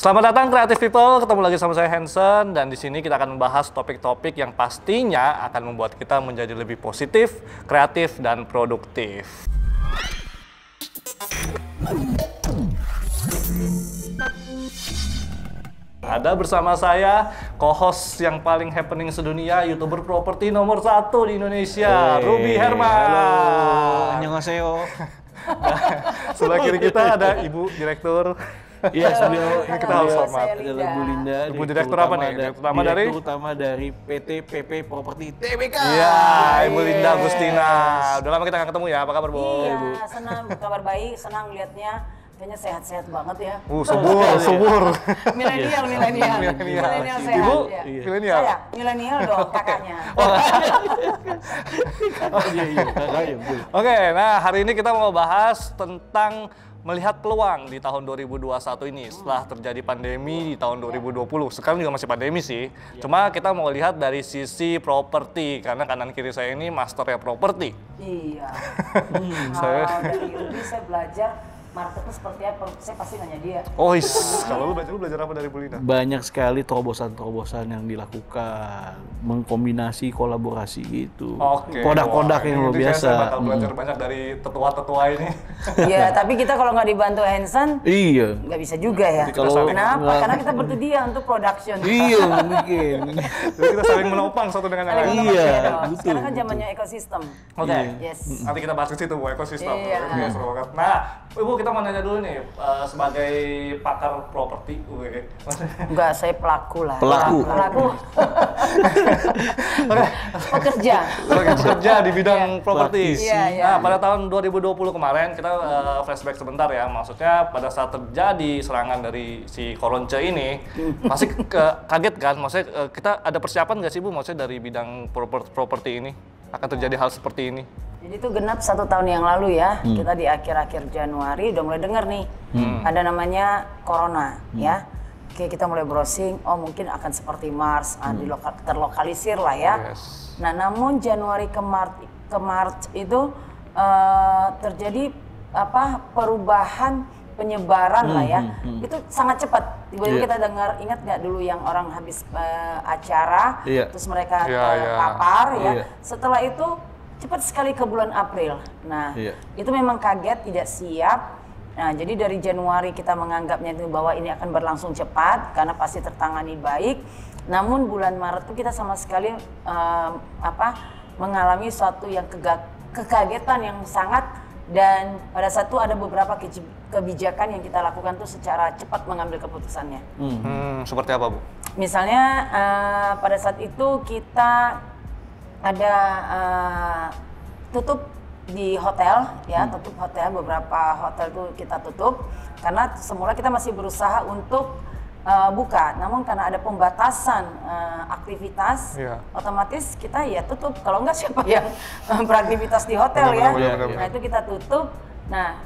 Selamat datang Creative People, ketemu lagi sama saya Hansen dan di sini kita akan membahas topik-topik yang pastinya akan membuat kita menjadi lebih positif, kreatif dan produktif. Ada bersama saya co-host yang paling happening sedunia, YouTuber properti nomor 1 di Indonesia, Ruby Herman. Halo, annyeonghaseyo. Sebelah kiri kita ada Ibu Direktur. Iya, sebelum ini kita harus hormat. Adalah Bu Linda. Ibu Direktur apa nih? Direktur utama dari PT PP Properti TBK. Iya, Ibu Linda Agustina. Udah lama kita nggak ketemu ya, apa kabar Bu? Iya, senang, kabar baik, senang lihatnya. Kayaknya sehat-sehat banget ya. Subur. Milenial sehat. Ibu, ya. milenial. Saya, milenial dong, kakaknya. Oke, nah hari ini kita mau bahas tentang melihat peluang di tahun 2021 ini setelah terjadi pandemi di tahun 2020. Sekarang juga masih pandemi sih. Cuma kita mau lihat dari sisi properti karena kanan kiri saya ini masternya properti. Iya. Dari Ruby saya belajar marketnya seperti apa, saya pasti nanya dia. Oh kalau lu belajar apa dari Bu Linda? Banyak sekali terobosan-terobosan yang dilakukan, mengkombinasi kolaborasi gitu. Oke. Kodak-kodak yang luar biasa. Saya bakal belajar banyak dari tetua-tetua ini. Iya, tapi kita kalau nggak dibantu Hansen, Iya. nggak bisa juga ya. Kenapa? Karena kita butuh dia untuk production. Iya, mungkin. Jadi kita saling menopang satu dengan yang lain. Iya, betul. Sekarang kan zamannya ekosistem. Oke. Yes. Nanti kita bahas ke situ Bu, ekosistem. Iya. Oke, seru banget. Nah, Ibu kita mau nanya dulu nih sebagai pakar properti. Enggak, saya pelaku lah. Pelaku. Pekerja di bidang properti. Iya. Nah, pada tahun 2020 kemarin kita flashback sebentar ya. Maksudnya pada saat terjadi serangan dari si Koronce ini, pasti kaget kan? Maksudnya kita ada persiapan nggak sih Bu? Maksudnya dari bidang properti ini akan terjadi hal seperti ini? Jadi itu genap 1 tahun yang lalu ya, kita di akhir-akhir Januari udah mulai dengar nih, ada namanya Corona ya. Oke, kita mulai browsing, oh mungkin akan seperti Mars, terlokalisir lah ya. Yes. Nah namun Januari ke Maret itu terjadi perubahan penyebaran lah ya. Itu sangat cepat. Tiba-tiba kita dengar, ingat nggak dulu yang orang habis acara, terus mereka terpapar ya. Setelah itu cepat sekali ke bulan April. Nah, itu memang kaget, tidak siap. Nah, jadi dari Januari kita menganggapnya itu bahwa ini akan berlangsung cepat karena pasti tertangani baik. Namun bulan Maret itu kita sama sekali mengalami suatu yang kekagetan yang sangat, dan pada saat itu ada beberapa kebijakan yang kita lakukan tuh secara cepat mengambil keputusannya. Seperti apa Bu? Misalnya pada saat itu kita ada tutup di hotel ya, tutup hotel, beberapa hotel itu kita tutup karena semula kita masih berusaha untuk buka, namun karena ada pembatasan aktivitas, otomatis kita ya tutup. Kalau enggak siapa yang beraktivitas di hotel ya. Nah itu kita tutup. Nah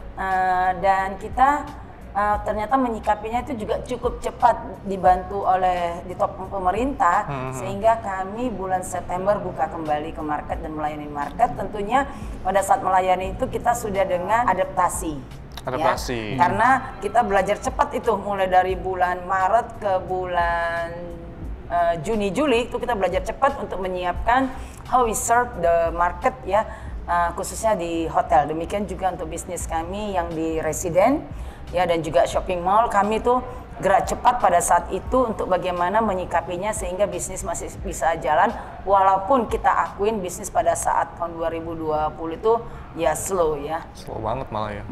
dan kita ternyata menyikapinya itu juga cukup cepat, dibantu oleh ditopang pemerintah, sehingga kami bulan September buka kembali ke market dan melayani market. Tentunya pada saat melayani itu kita sudah dengan adaptasi. Ya, karena kita belajar cepat itu mulai dari bulan Maret ke bulan Juni Juli itu kita belajar cepat untuk menyiapkan how we serve the market ya, khususnya di hotel. Demikian juga untuk bisnis kami yang di residen ya, dan juga shopping mall, kami tuh gerak cepat pada saat itu untuk bagaimana menyikapinya sehingga bisnis masih bisa jalan, walaupun kita akuin bisnis pada saat tahun 2020 itu ya slow ya. Slow banget malah ya.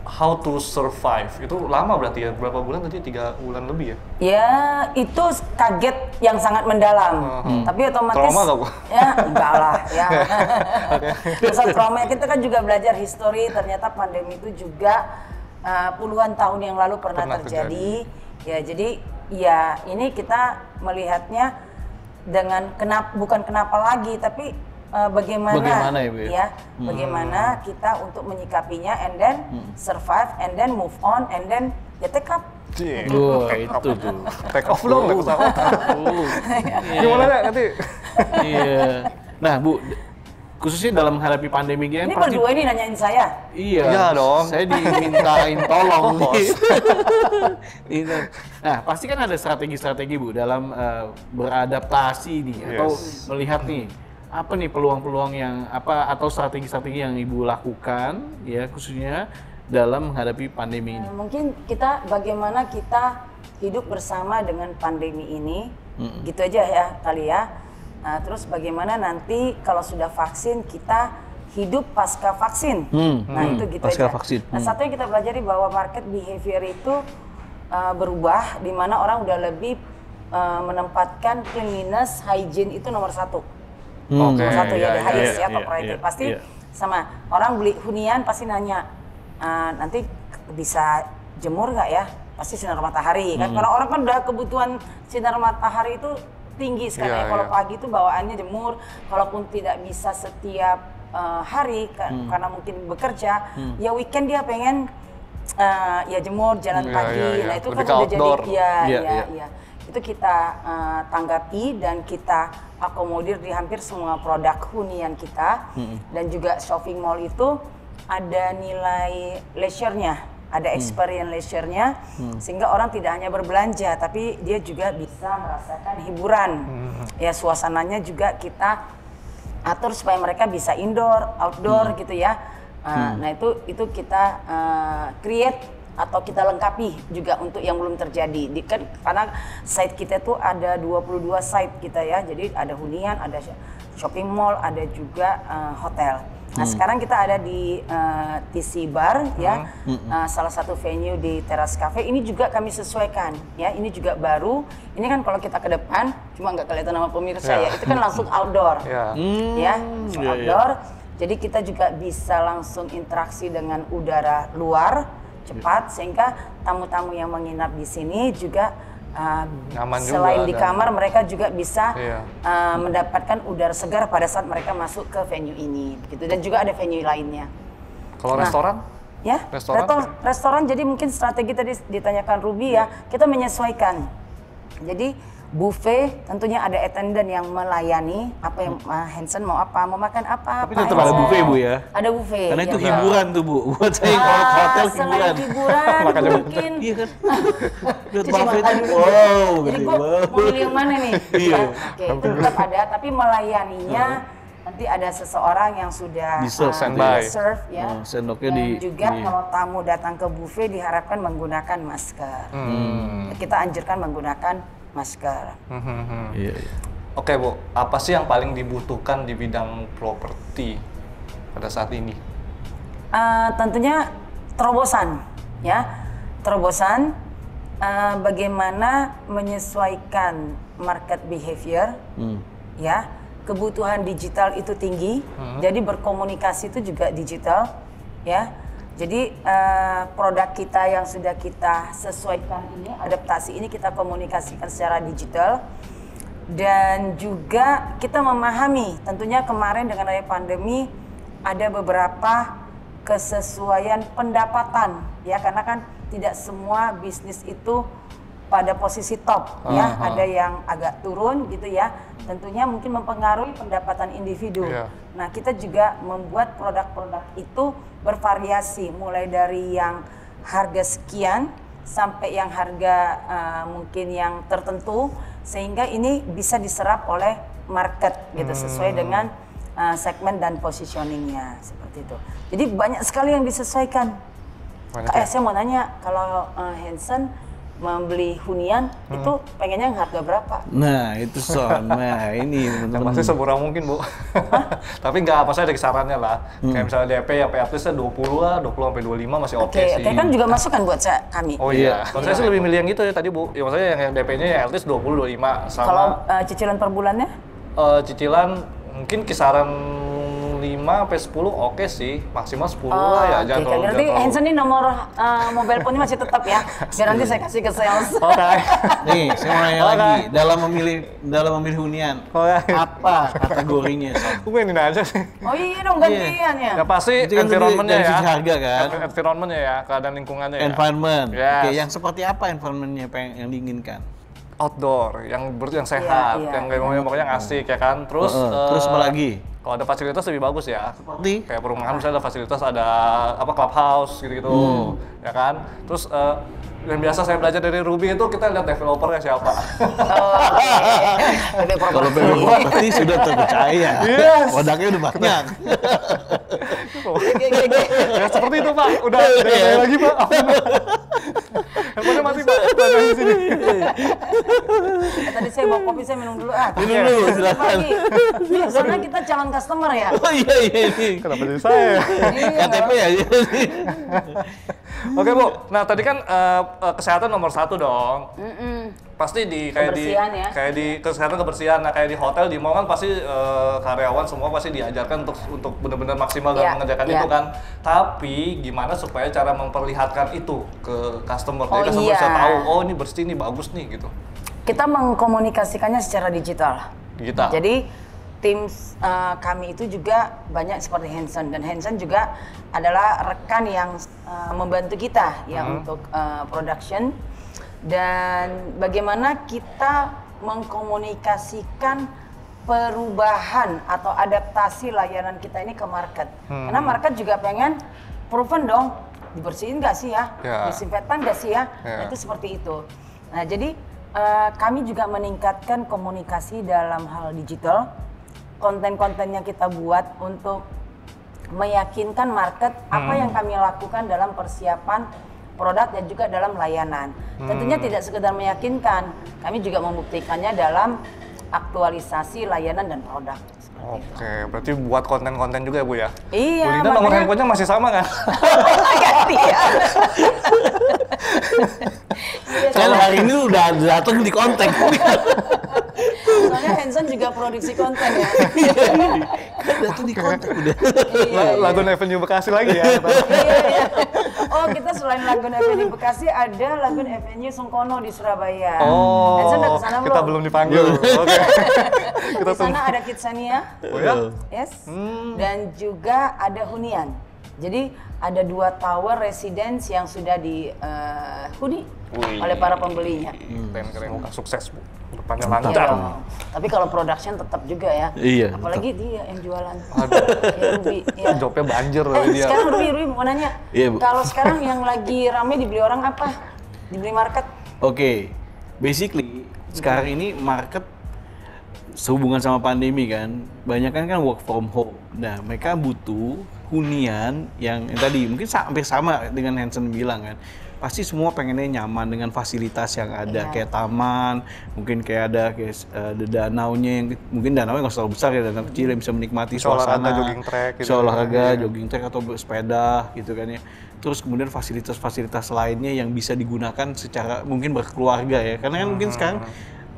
How to survive, itu lama berarti ya? Berapa bulan tadi? 3 bulan lebih ya? Ya, itu kaget yang sangat mendalam. Tapi otomatis trauma gak Bu? Ya, enggak lah ya. Terus trauma kita kan juga belajar history, ternyata pandemi itu juga puluhan tahun yang lalu pernah terjadi. Ya, jadi ya ini kita melihatnya dengan bukan kenapa lagi, tapi bagaimana ya, bagaimana kita untuk menyikapinya and then survive and then move on and then ya take up. Itu tuh. Take off dong, take off. Gimana ya nanti? Iya. Nah Bu, khususnya dalam menghadapi pandemi ini Ini pasti berdua ini nanyain saya. iya, Iya dong. saya dimintain tolong nih. Nah, pasti kan ada strategi-strategi Bu dalam beradaptasi nih atau melihat nih apa nih peluang-peluang yang apa atau strategi-strategi yang Ibu lakukan ya khususnya dalam menghadapi pandemi ini. Mungkin bagaimana kita hidup bersama dengan pandemi ini, gitu aja ya kali ya. Nah, terus bagaimana nanti kalau sudah vaksin kita hidup pasca vaksin. Nah itu gitu pasca aja. vaksin. Nah, satu yang kita pelajari bahwa market behavior itu berubah, di mana orang udah lebih menempatkan cleanliness, hygiene itu nomor satu. Oke. Nomor satu ya, the highest iya, ya, top priority. iya, Pasti iya. sama orang beli hunian pasti nanya, nanti bisa jemur nggak ya? Pasti sinar matahari kan. Karena orang kan udah kebutuhan sinar matahari itu tinggi sekarang. Iya, Kalau iya. pagi itu bawaannya jemur, kalaupun tidak bisa setiap hari karena mungkin bekerja, ya weekend dia pengen ya jemur jalan Iya, pagi. iya, iya. Nah itu Lebih kan ke udah outdoor. jadi ya, Iya, ya, iya. ya. Itu kita tanggapi dan kita akomodir di hampir semua produk hunian kita. Dan juga shopping mall itu ada nilai leisure-nya, ada experience leisure-nya, sehingga orang tidak hanya berbelanja, tapi dia juga bisa merasakan hiburan. Ya suasananya juga kita atur supaya mereka bisa indoor, outdoor gitu ya. Nah itu kita create atau kita lengkapi juga untuk yang belum terjadi. Karena site kita tuh ada 22 site kita ya, jadi ada hunian, ada shopping mall, ada juga hotel. Nah sekarang kita ada di TC Bar ya, salah satu venue di Teras Cafe. Ini juga kami sesuaikan ya, ini juga baru. Ini kan kalau kita ke depan, cuma nggak kelihatan nama pemirsa ya, itu kan langsung outdoor ya, langsung outdoor. Jadi kita juga bisa langsung interaksi dengan udara luar cepat, sehingga tamu-tamu yang menginap di sini juga Nyaman selain juga di dan- kamar mereka juga bisa Iya. mendapatkan udara segar pada saat mereka masuk ke venue ini gitu. Dan juga ada venue lainnya Kalau Nah. restoran? ya. Restoran? Restoran jadi mungkin strategi tadi ditanyakan Ruby ya, kita menyesuaikan. Jadi buffet tentunya ada attendant yang melayani apa yang Hansen mau apa, mau makan apa. Tapi apa, tetap ada Hansen. buffet Bu ya. Ada buffet. Karena itu ya. hiburan tuh Bu. Buat saya kalau ke hotel Selain hiburan. hiburan Makanya mungkin. Iya kan. Lihat Cuci buffet mata tuh. dulu. Wow. Jadi gitu. gua Wow. mau pilih yang mana nih? Iya. Oke, itu tetap ada, tapi melayaninya nanti ada seseorang yang sudah Di-serve, standby. serve ya. Sendoknya Dan di juga ini. kalau tamu datang ke buffet diharapkan menggunakan masker. Kita anjurkan menggunakan masker. Iya, iya. Oke Bu, apa sih yang paling dibutuhkan di bidang properti pada saat ini? Tentunya terobosan, ya, terobosan. Bagaimana menyesuaikan market behavior, ya, kebutuhan digital itu tinggi, jadi berkomunikasi itu juga digital, ya. Jadi produk kita yang sudah kita sesuaikan ini, adaptasi ini kita komunikasikan secara digital. Dan juga kita memahami, tentunya kemarin dengan adanya pandemi ada beberapa kesesuaian pendapatan ya, karena kan tidak semua bisnis itu pada posisi top ya, ada yang agak turun gitu ya, tentunya mungkin mempengaruhi pendapatan individu. Iya. Nah kita juga membuat produk-produk itu bervariasi, mulai dari yang harga sekian sampai yang harga mungkin yang tertentu, sehingga ini bisa diserap oleh market gitu, sesuai dengan segmen dan positioningnya seperti itu. Jadi banyak sekali yang disesuaikan. Saya mau nanya, kalau Hansen membeli hunian itu pengennya yang harga berapa? Nah, itu Son. Nah, ini Yang teman-teman. pasti semurah mungkin Bu. Tapi nggak, maksudnya ada kisarannya lah. Kayak misalnya DP ya PAP-nya 20 lah, 20 sampai 25 masih oke sih. Oke, kan juga masuk kan buat kami. Oh iya, kalau saya sih lebih milih yang gitu ya tadi Bu. Ya maksudnya yang DP-nya ya at least 20 25 sama Kalau cicilan per bulannya? cicilan mungkin kisaran 5 sampai 10 oke sih, maksimal 10 lah ya, jangan terlalu. Berarti Hansen ini nomor mobile phone-nya masih tetap ya, biar nanti saya kasih ke sales. Oke. Nih, saya mau nanya lagi, dalam memilih hunian, apa kategorinya, Son? Gue mainin aja sih. Oh iya dong, gantian ya. Ya pasti Itu kan environment-nya dari ya. sisi harga kan? Environment-nya ya, keadaan lingkungannya ya. Environment. Yes. Oke, yang seperti apa environment-nya yang diinginkan? Outdoor, yang sehat, Iya, yang iya. pokoknya yang asik ya kan. Terus Terus apa lagi? Kalau ada fasilitas lebih bagus ya. Seperti Kayak perumahan misalnya ada fasilitas, ada apa clubhouse gitu-gitu, ya kan. Terus yang biasa saya belajar dari Ruby itu kita lihat developernya siapa. kalau properti sudah terpercaya, Yes. produknya udah banyak. Ya seperti itu Pak, udah jangan tanya lagi Pak. Handphonenya mati Pak, tanya di sini. Tadi saya bawa kopi, saya minum dulu. Minum dulu, silakan. Soalnya kita calon customer ya. Oh iya ini. Kenapa jadi saya? KTP ya. Oke Bu, nah tadi kan kesehatan nomor 1 dong. Pasti di Kebersihan ya. kayak di kesehatan kebersihan, nah kayak di hotel di mall kan pasti karyawan semua pasti diajarkan untuk benar-benar maksimal dalam Iya, mengerjakan iya. itu kan. Tapi gimana supaya cara memperlihatkan itu ke customer? Oh, Jadi customer iya. bisa tahu, oh ini bersih nih, bagus nih gitu. Kita mengkomunikasikannya secara digital. Digital. Jadi tim kami itu juga banyak seperti Hanson, dan Hanson juga adalah rekan yang membantu kita ya untuk production, dan bagaimana kita mengkomunikasikan perubahan atau adaptasi layanan kita ini ke market. Karena market juga pengen proven dong, dibersihin nggak sih ya, Ya. disinfektan nggak sih ya, Ya. nah, itu seperti itu. Nah jadi kami juga meningkatkan komunikasi dalam hal digital, konten-konten yang kita buat untuk meyakinkan market apa yang kami lakukan dalam persiapan produk dan juga dalam layanan. Tentunya tidak sekedar meyakinkan, kami juga membuktikannya dalam aktualisasi layanan dan produk. Seperti itu. Oke, berarti buat konten-konten juga ya Bu ya? Iya, Bu Lina nomor makanya- handphonenya masih sama kan? Ganti ya. Kan hari ini udah datang di kontak. Soalnya Hanson juga produksi konten ya. Kan datang di kontak udah. Lagun Avenue Bekasi lagi ya? Iya. Oh, kita selain Lagun Avenue Bekasi ada Lagun Avenue Sungkono di Surabaya. Oh, Hanson udah kesana kita belum dipanggil. Oke. Kita Di sana ada Kidsania, Oh ya? yes, dan juga ada hunian. Jadi ada 2 tower residence yang sudah dihuni Wih. oleh para pembelinya. Keren-keren, semoga sukses Bu. Depannya Iya lancar. dong. Tapi kalau production tetap juga ya. Iya, Apalagi dia yang jualan. Aduh, Kayak Ruby. Ya. jobnya banjir loh dia. Sekarang Ruby mau nanya. Iya, Bu. Kalau sekarang yang lagi rame dibeli orang apa? Dibeli market? Oke, basically sekarang ini market sehubungan sama pandemi kan, banyak kan work from home. Nah, mereka butuh hunian yang tadi mungkin hampir sama dengan Hanson bilang kan. Pasti semua pengennya nyaman dengan fasilitas yang ada, Iya. kayak taman, mungkin kayak ada ada danaunya yang mungkin danaunya nggak terlalu besar ya, danau kecil yang bisa menikmati Bisa olahraga, suasana, jogging track gitu. bisa olahraga, Iya. jogging track atau bersepeda gitu kan ya. Terus kemudian fasilitas-fasilitas lainnya yang bisa digunakan secara mungkin berkeluarga ya, karena kan mungkin sekarang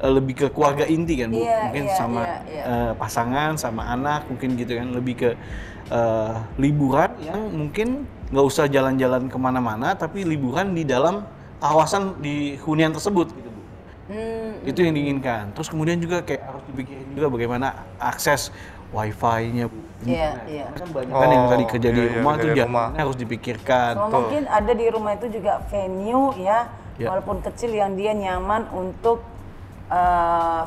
lebih ke keluarga inti kan Bu, Iya, mungkin iya, sama iya. pasangan, sama anak mungkin gitu kan, lebih ke liburan yang mungkin nggak usah jalan-jalan kemana-mana, tapi liburan di dalam kawasan di hunian tersebut gitu Bu. Itu yang diinginkan. Terus kemudian juga kayak harus dipikirin juga bagaimana akses wifi-nya Bu. Iya, Nah, iya. kan banyak kan yang tadi kerja di iya, rumah kerja tuh di rumah. jalannya harus dipikirkan. Sama mungkin ada di rumah itu juga venue ya, Ya. walaupun kecil yang dia nyaman untuk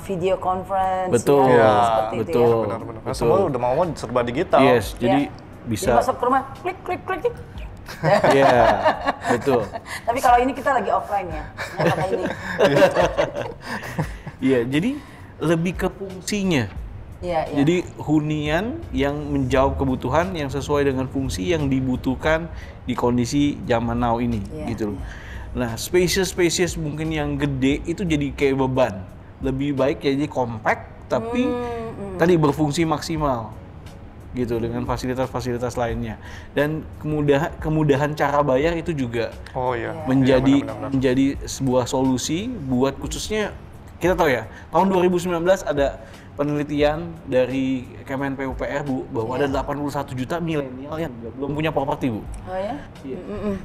video conference. Betul, ya, Iya, seperti itu betul. ya. Benar-benar. Nah, Betul. semua udah mau serba digital. Yes, jadi Iya. bisa. Jadi masuk ke rumah, klik, klik, klik, klik. Iya, betul. Tapi kalau ini kita lagi offline ya, nggak pakai ini. Iya, jadi lebih ke fungsinya. Iya, iya. Jadi hunian yang menjawab kebutuhan yang sesuai dengan fungsi yang dibutuhkan di kondisi zaman now ini, Iya, gitu loh. Nah, spesies mungkin yang gede itu jadi kayak beban. Lebih baik jadi compact, tapi tadi berfungsi maksimal, gitu dengan fasilitas-fasilitas lainnya. Dan kemudahan cara bayar itu juga Oh iya. menjadi Iya, benar-benar. menjadi sebuah solusi buat khususnya kita tahu ya, tahun 2019 ada penelitian dari Kemen PUPR Bu bahwa ada 81 juta milenial yang belum punya properti Bu. Oh ya?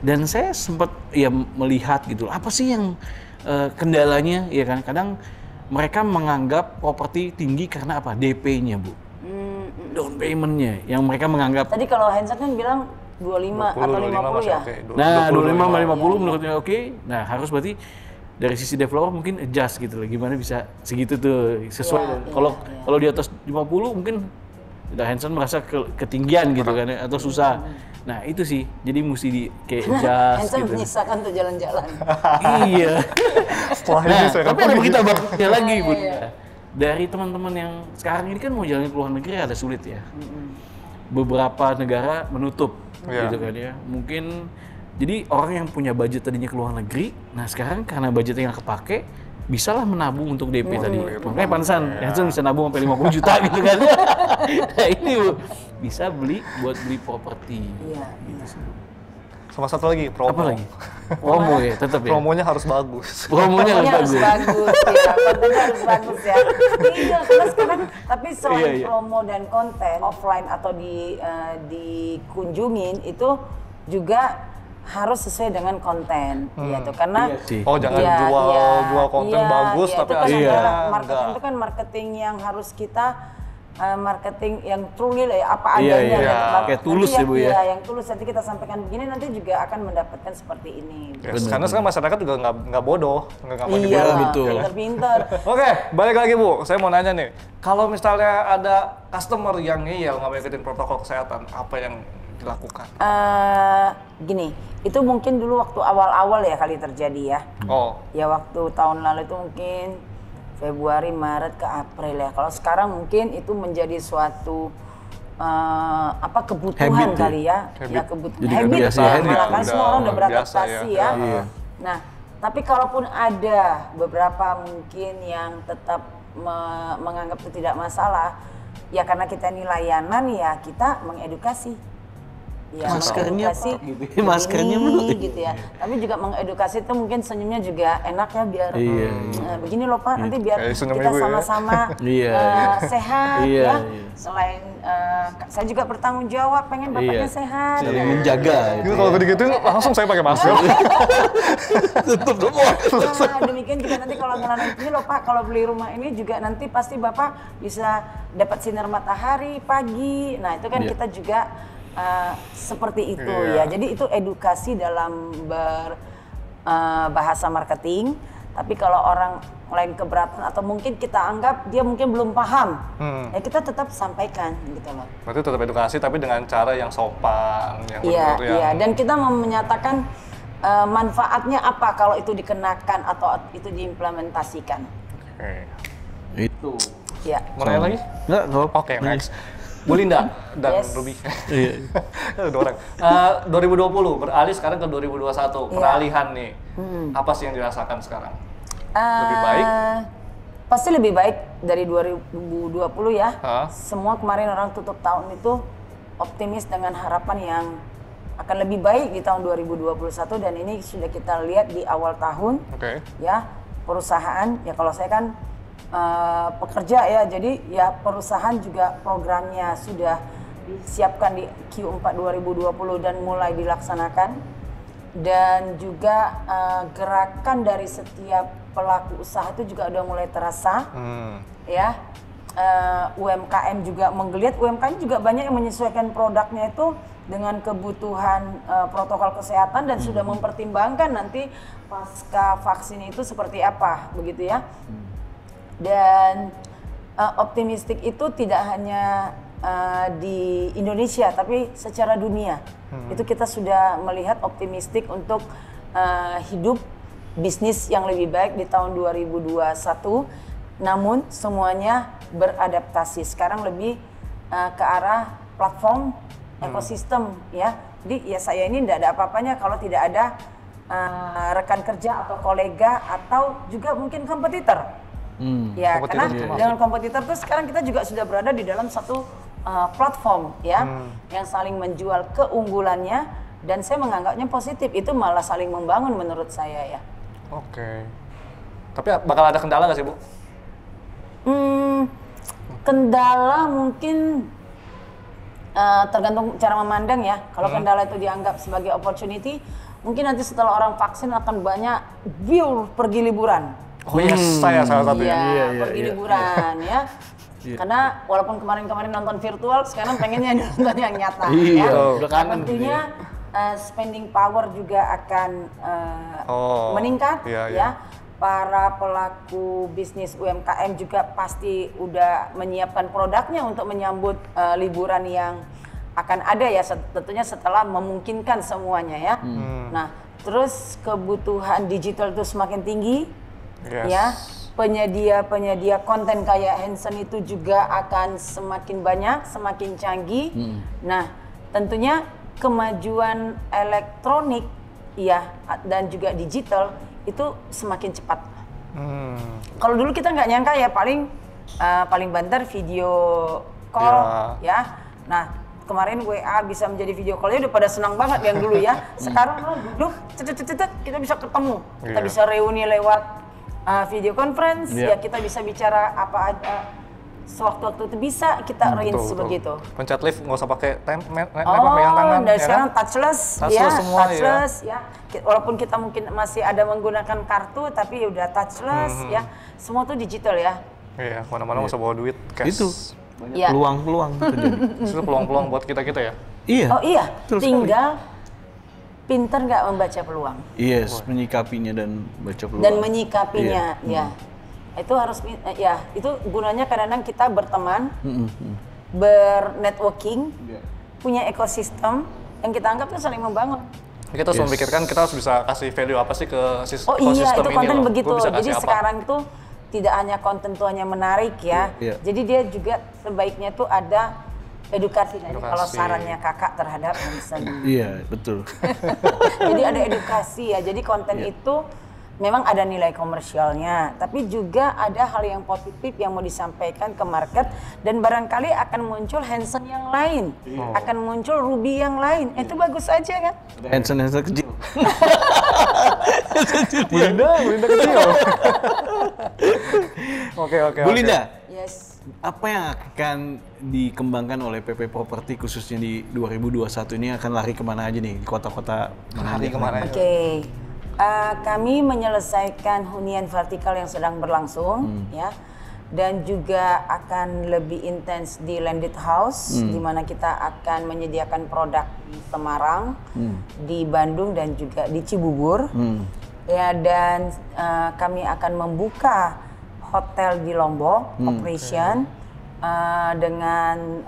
Dan saya sempat ya melihat gitu, apa sih yang kendalanya ya kan? Kadang mereka menganggap properti tinggi karena apa? DP-nya Bu. Down payment-nya yang mereka menganggap. Tadi kalau Hanson kan bilang 25 atau 50 masih ya? oke. Nah, 25 25. 50 menurutnya oke. Nah, harus berarti dari sisi developer mungkin adjust gitu loh. Gimana bisa segitu tuh sesuai. Iya, Kalau iya, iya. kalau di atas 50 mungkin Hanson merasa ketinggian gitu kan ya, atau susah. Nah itu sih, jadi mesti di kayak adjust Hanson gitu. menyisakan untuk jalan-jalan. Iya. Setelah ini Nah, saya tapi ada berita bagusnya lagi Iya, Bu. iya. Dari teman-teman yang sekarang ini kan mau jalan ke luar negeri ada sulit ya. Beberapa negara menutup Iya. gitu kan ya. Mungkin jadi orang yang punya budget tadinya ke luar negeri, nah sekarang karena budgetnya nggak kepake, bisalah menabung untuk DP tadi. Makanya pantesan Hanson bisa nabung sampai 50 juta gitu kan. Nah ini Bu, bisa buat beli properti. Iya. Gitu sih. Sama satu lagi, promo. Apa lagi? Promo ya, tetap ya. Promonya harus bagus. Promonya Pokoknya harus bagus. bagus ya, kontennya harus bagus ya. Iya, karena sekarang tapi selain Iya, iya. promo dan konten offline atau dikunjungin itu juga harus sesuai dengan konten, gitu. Karena Iya sih. Oh, jangan iya, jual konten iya, bagus iya, tapi itu kan aslinya adalah marketing enggak. itu kan marketing yang harus kita marketing yang truly lah ya, apa Iya, adanya iya. gitu. Kayak Nanti tulus ya, Bu, ya? Iya, yang tulus nanti kita sampaikan begini nanti juga akan mendapatkan seperti ini. Yes, karena sekarang masyarakat juga nggak bodoh, nggak gampang Iya, dibodoh. betul. pinter-pinter. Oke, balik lagi Bu. Saya mau nanya nih, kalau misalnya ada customer yang ngeyel nggak mau ikutin protokol kesehatan, apa yang dilakukan? Gini, itu mungkin dulu waktu awal-awal ya kali terjadi ya. Oh, Ya waktu tahun lalu itu mungkin Februari, Maret ke April ya. Kalau sekarang mungkin itu menjadi suatu kebutuhan Habit ya? kali ya. Habit. Ya kebutuhan. Jadi Habit kebiasaan ya, ya. malah kan Udah semua orang udah beradaptasi biasa ya. ya. Iya. Nah, tapi kalaupun ada beberapa mungkin yang tetap menganggap itu tidak masalah, ya karena kita ini layanan ya kita mengedukasi. Ya, Maskernya, mengedukasi Pak, gitu ya. begini, Maskernya menurut- gitu ya. Tapi juga mengedukasi itu mungkin senyumnya juga enak ya biar Iya, begini loh Pak, nanti biar Kayak senyum kita ibu ya. sama-sama Iya, sehat Iya, ya. iya. Selain saya juga bertanggung jawab pengen bapaknya Iya. sehat. Saling ya. menjaga. gitu kalau digituin langsung saya pakai masker. Tutup semua. Nah, demikian juga nanti kalau jalan ini loh Pak, kalau beli rumah ini juga nanti pasti Bapak bisa dapat sinar matahari pagi. Nah, itu kan Iya. kita juga seperti itu Iya. ya. Jadi itu edukasi dalam bahasa marketing. Tapi kalau orang lain keberatan atau mungkin kita anggap dia mungkin belum paham, ya kita tetap sampaikan gitu loh. Berarti tetap edukasi tapi dengan cara yang sopan, yang Iya, benar, iya. yang Dan kita menyatakan manfaatnya apa kalau itu dikenakan atau itu diimplementasikan. Oke. Itu. Ya. Mau nanya lagi? Enggak, Oke, next. Bu Linda dan Yes. Ruby. Iya. Ada dua orang. 2020 beralih sekarang ke 2021. Peralihan nih. Apa sih yang dirasakan sekarang? Lebih baik? Pasti lebih baik dari 2020 ya. Hah? Semua kemarin orang tutup tahun itu optimis dengan harapan yang akan lebih baik di tahun 2021 dan ini sudah kita lihat di awal tahun. Oke. Ya, perusahaan ya kalau saya kan pekerja ya, jadi ya perusahaan juga programnya sudah disiapkan di Q4 2020 dan mulai dilaksanakan dan juga gerakan dari setiap pelaku usaha itu juga udah mulai terasa ya. UMKM juga menggeliat, UMKM juga banyak yang menyesuaikan produknya itu dengan kebutuhan protokol kesehatan dan sudah mempertimbangkan nanti pasca vaksin itu seperti apa begitu ya. Dan optimistik itu tidak hanya di Indonesia tapi secara dunia. Itu kita sudah melihat optimistik untuk hidup bisnis yang lebih baik di tahun 2021. Namun semuanya beradaptasi. Sekarang lebih ke arah platform ekosistem ya. Jadi ya saya ini tidak ada apa-apanya kalau tidak ada rekan kerja atau kolega atau juga mungkin kompetitor. Ya, Kompetitor karena itu apa? dengan kompetitor tuh sekarang kita juga sudah berada di dalam satu platform ya yang saling menjual keunggulannya dan saya menganggapnya positif, itu malah saling membangun menurut saya ya. Oke. Tapi bakal ada kendala nggak sih, Bu? Kendala mungkin tergantung cara memandang ya. Kalau kendala itu dianggap sebagai opportunity, mungkin nanti setelah orang vaksin akan banyak view pergi liburan. Oh yes, saya salah satu ya. Iya, pergi liburan ya. Karena walaupun kemarin-kemarin nonton virtual, sekarang pengennya nonton yang nyata. Iya, ya. udah kangen Tentunya spending power juga akan meningkat Iya, ya. para pelaku bisnis UMKM juga pasti udah menyiapkan produknya untuk menyambut liburan yang akan ada ya, tentunya setelah memungkinkan semuanya ya. Nah, terus kebutuhan digital itu semakin tinggi, ya. Penyedia konten kayak Hansen itu juga akan semakin banyak, semakin canggih. Nah, tentunya kemajuan elektronik ya dan juga digital itu semakin cepat. Kalau dulu kita nggak nyangka ya, paling banter video call ya. Nah, kemarin WA bisa menjadi video call-nya udah pada senang banget yang dulu ya. Sekarang duduk, kita bisa ketemu, kita bisa reuni lewat video conference, ya kita bisa bicara apa aja. Sewaktu-waktu itu bisa kita arrange begitu. Pencet lift nggak usah pakai pegang tangan. Dan sekarang touchless ya, semua, touchless ya. Walaupun kita mungkin masih ada menggunakan kartu, tapi udah touchless ya. Semua tuh digital ya. Iya, mana-mana nggak usah bawa duit cash. Itu banyak peluang-peluang. Itu peluang-peluang buat kita ya. Iya. Oh iya, tinggal pinter nggak membaca peluang. Yes, menyikapinya dan baca peluang. Dan menyikapinya, ya. Itu harus ya, itu gunanya kadang-kadang kita berteman, bernetworking, punya ekosistem yang kita anggap itu saling membangun. Kita harus memikirkan kita harus bisa kasih value apa sih ke ekosistem ini. Oh iya, itu konten loh. begitu. Jadi sekarang itu tidak hanya konten itu hanya menarik ya. Jadi dia juga sebaiknya tuh ada edukasi. Kalau sarannya kakak terhadap Hansen. Iya, betul. Jadi ada edukasi ya. Jadi konten itu memang ada nilai komersialnya, tapi juga ada hal yang positif yang mau disampaikan ke market, dan barangkali akan muncul Hansen yang lain, akan muncul Ruby yang lain. Itu bagus aja kan? Hansen kecil. Belinda kecil. Oke. Bu Linda, yes. Apa yang akan dikembangkan oleh PP Property khususnya di 2021 ini akan lari kemana aja nih? Kota-kota mana aja? Oke. Kami menyelesaikan hunian vertikal yang sedang berlangsung, ya, dan juga akan lebih intens di landed house, di mana kita akan menyediakan produk di Semarang, di Bandung dan juga di Cibubur, ya, dan kami akan membuka hotel di Lombok, operation, dengan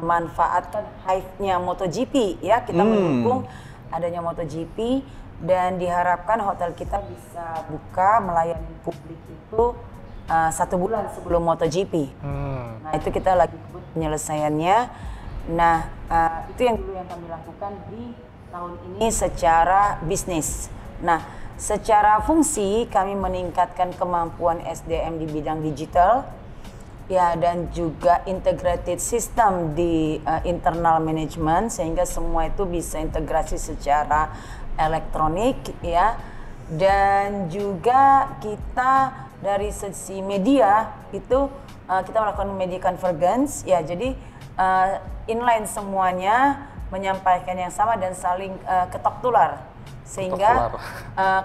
memanfaatkan hype-nya MotoGP, ya, kita mendukung adanya MotoGP. Dan diharapkan hotel kita bisa buka melayani publik itu 1 bulan sebelum MotoGP. Nah, itu kita lagi penyelesaiannya. Nah, itu yang dulu yang kami lakukan di tahun ini secara bisnis. Nah, secara fungsi kami meningkatkan kemampuan SDM di bidang digital, ya, dan juga integrated system di internal management, sehingga semua itu bisa integrasi secara elektronik, ya. Dan juga kita dari sisi media itu kita melakukan media convergence, ya, jadi inline semuanya menyampaikan yang sama dan saling ketok tular, sehingga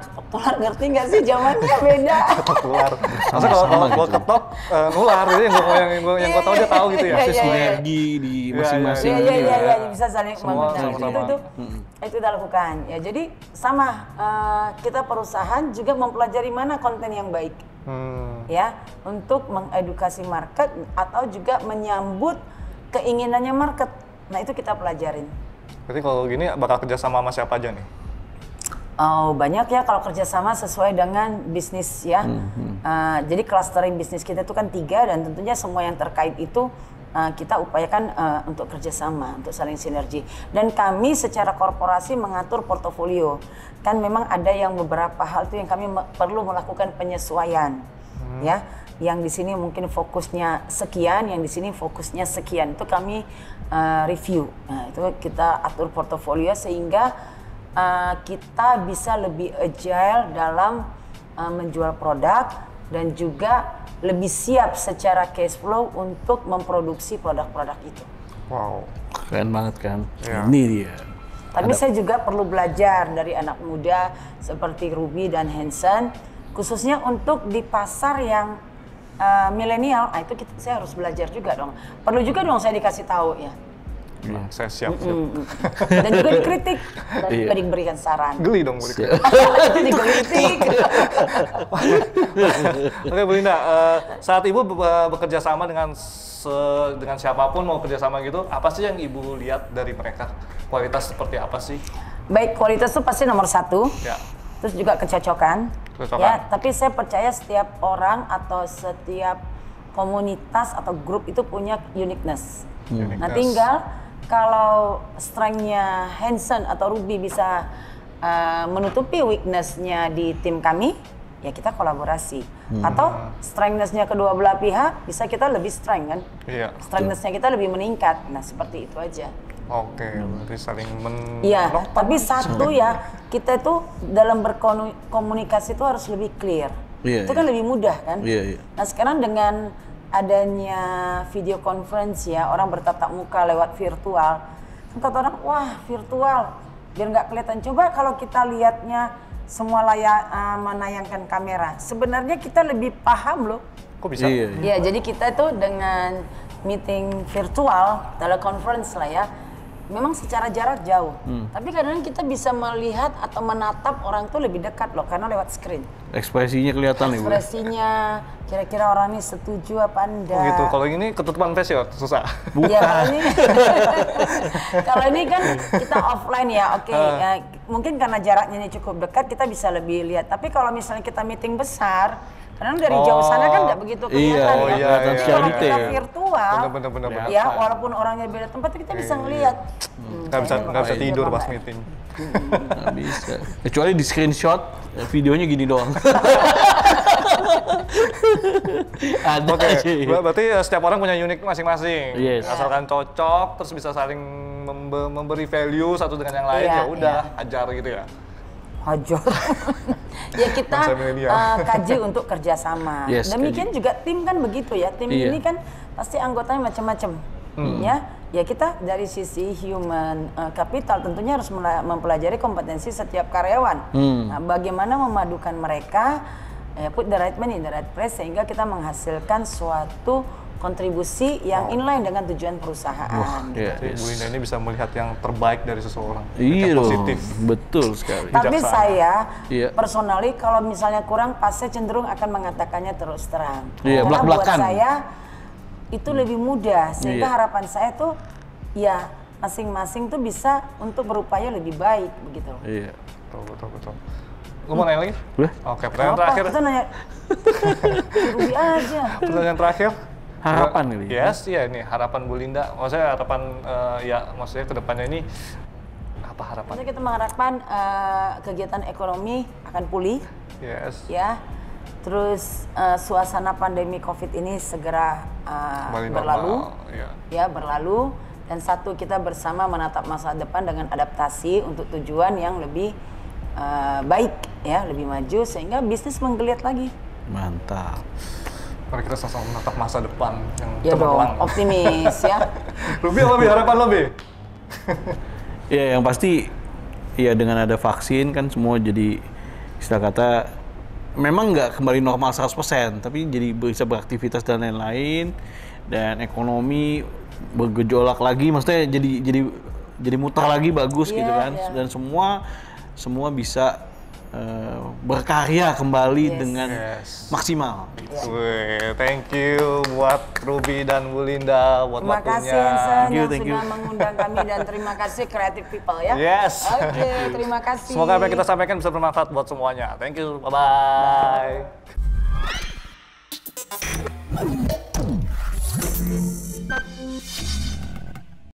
ketok tular, ngerti nggak sih, zamannya beda. Ketok tular. Masa kalau ketok nular, jadi yang gue tahu dia tahu gitu ya. Sinergi di masing-masing. Iya, bisa saling itu kita lakukan. Ya, jadi sama kita perusahaan juga mempelajari mana konten yang baik, ya, untuk mengedukasi market atau juga menyambut keinginannya market. Nah, itu kita pelajarin. Berarti kalau gini bakal kerjasama sama siapa aja nih? Oh, banyak ya kalau kerjasama sesuai dengan bisnis ya. Jadi clustering bisnis kita itu kan 3, dan tentunya semua yang terkait itu kita upayakan untuk kerjasama, untuk saling sinergi. Dan kami secara korporasi mengatur portofolio. Kan memang ada yang beberapa hal itu yang kami perlu melakukan penyesuaian, ya. Yang di sini mungkin fokusnya sekian, yang di sini fokusnya sekian. Itu kami review. Nah, itu kita atur portofolio sehingga kita bisa lebih agile dalam menjual produk, dan juga lebih siap secara cash flow untuk memproduksi produk-produk itu. Wow, keren banget kan? Ya. Ini dia. Tapi saya juga perlu belajar dari anak muda seperti Ruby dan Hansen, khususnya untuk di pasar yang milenial. Itu saya harus belajar juga dong. Perlu juga dong saya dikasih tahu ya. Saya siap. Dan juga dikritik dan juga diberikan saran. Geli dong, Bu. Dikritik. Oke, Bu Linda, saat Ibu bekerja sama dengan dengan siapapun mau kerja sama gitu, apa sih yang Ibu lihat dari mereka? Kualitas seperti apa sih? Baik, kualitas itu pasti nomor satu. Ya. Terus juga kecocokan. Ya, tapi saya percaya setiap orang atau setiap komunitas atau grup itu punya uniqueness. Nah, tinggal kalau strength-nya Hansen atau Ruby bisa menutupi weakness-nya di tim kami, ya kita kolaborasi. Atau strength-nya kedua belah pihak bisa kita lebih strength kan? Iya. Strength-nya kita lebih meningkat. Nah, seperti itu aja. Oke, berarti saling Iya, tapi satu ya, kita itu dalam berkomunikasi itu harus lebih clear. Itu kan lebih mudah kan? Nah, sekarang dengan adanya video conference ya, orang bertatap muka lewat virtual. Kata orang, wah virtual, biar nggak kelihatan. Coba kalau kita lihatnya semua menayangkan kamera, sebenarnya kita lebih paham loh. Kok bisa? Iya, jadi kita itu dengan meeting virtual, teleconference lah ya, memang secara jarak jauh. Tapi kadang kita bisa melihat atau menatap orang tuh lebih dekat loh, karena lewat screen. Ekspresinya kelihatan Ibu. Ekspresinya, kira-kira orang ini setuju apa enggak. Oh gitu, kalau ini ketutupan face ya susah? Bukan. Ya, kalau ini kan kita offline ya, oke. Ya, mungkin karena jaraknya ini cukup dekat, kita bisa lebih lihat. Tapi kalau misalnya kita meeting besar, karena dari jauh sana kan nggak begitu kelihatan ya. Jadi kalau kita virtual, bener. ya walaupun orangnya beda tempat, kita bisa ngelihat. Nggak bisa tidur pas meeting. Nggak bisa. Kecuali di screenshot, videonya gini doang. Ada. Oke, berarti setiap orang punya unik masing-masing. Yes. Asalkan cocok, terus bisa saling memberi value satu dengan yang lain, ya udah ajar gitu ya. Hajar. Ya kita kaji untuk kerjasama. Demikian juga tim kan begitu ya. Tim ini kan pasti anggotanya macam-macam. Ya kita dari sisi human capital tentunya harus mempelajari kompetensi setiap karyawan. Nah, bagaimana memadukan mereka, put the right man in the right place sehingga kita menghasilkan suatu kontribusi yang inline dengan tujuan perusahaan. Bu Linda ini bisa melihat yang terbaik dari seseorang. Iya, positif. Betul sekali. Tapi saya personally kalau misalnya kurang, pas saya cenderung akan mengatakannya terus terang. Karena buat saya itu lebih mudah, sehingga harapan saya tuh ya masing-masing tuh bisa untuk berupaya lebih baik begitu. Iya. Betul. Lu mau nanya lagi? Oke, pertanyaan terakhir. Kita nanya Ruby aja. Pertanyaan terakhir. Harapan ini. Yes, iya ini harapan Bu Linda. Maksudnya harapan maksudnya kedepannya ini apa harapan? Kita mengharapkan kegiatan ekonomi akan pulih. Yes. Ya. Terus suasana pandemi COVID ini segera berlalu. Ya, berlalu. Dan satu, kita bersama menatap masa depan dengan adaptasi untuk tujuan yang lebih baik ya, lebih maju sehingga bisnis menggeliat lagi. Mantap. Mari kita sama-sama menatap masa depan yang cemerlang. Optimis ya. Ruby apa harapan lo, Be? Ya yang pasti ya dengan ada vaksin kan semua jadi istilah kata memang nggak kembali normal 100%, tapi jadi bisa beraktivitas dan lain-lain, dan ekonomi bergejolak lagi, maksudnya jadi muter lagi bagus gitu kan, dan semua bisa berkarya kembali dengan maksimal. Thank you buat Ruby dan Bu Linda buat waktunya. Terima kasih Hansen yang sudah mengundang kami, dan terima kasih Creative People ya. Yes. Oke, terima kasih. Semoga apa yang kita sampaikan bisa bermanfaat buat semuanya. Thank you. Bye bye.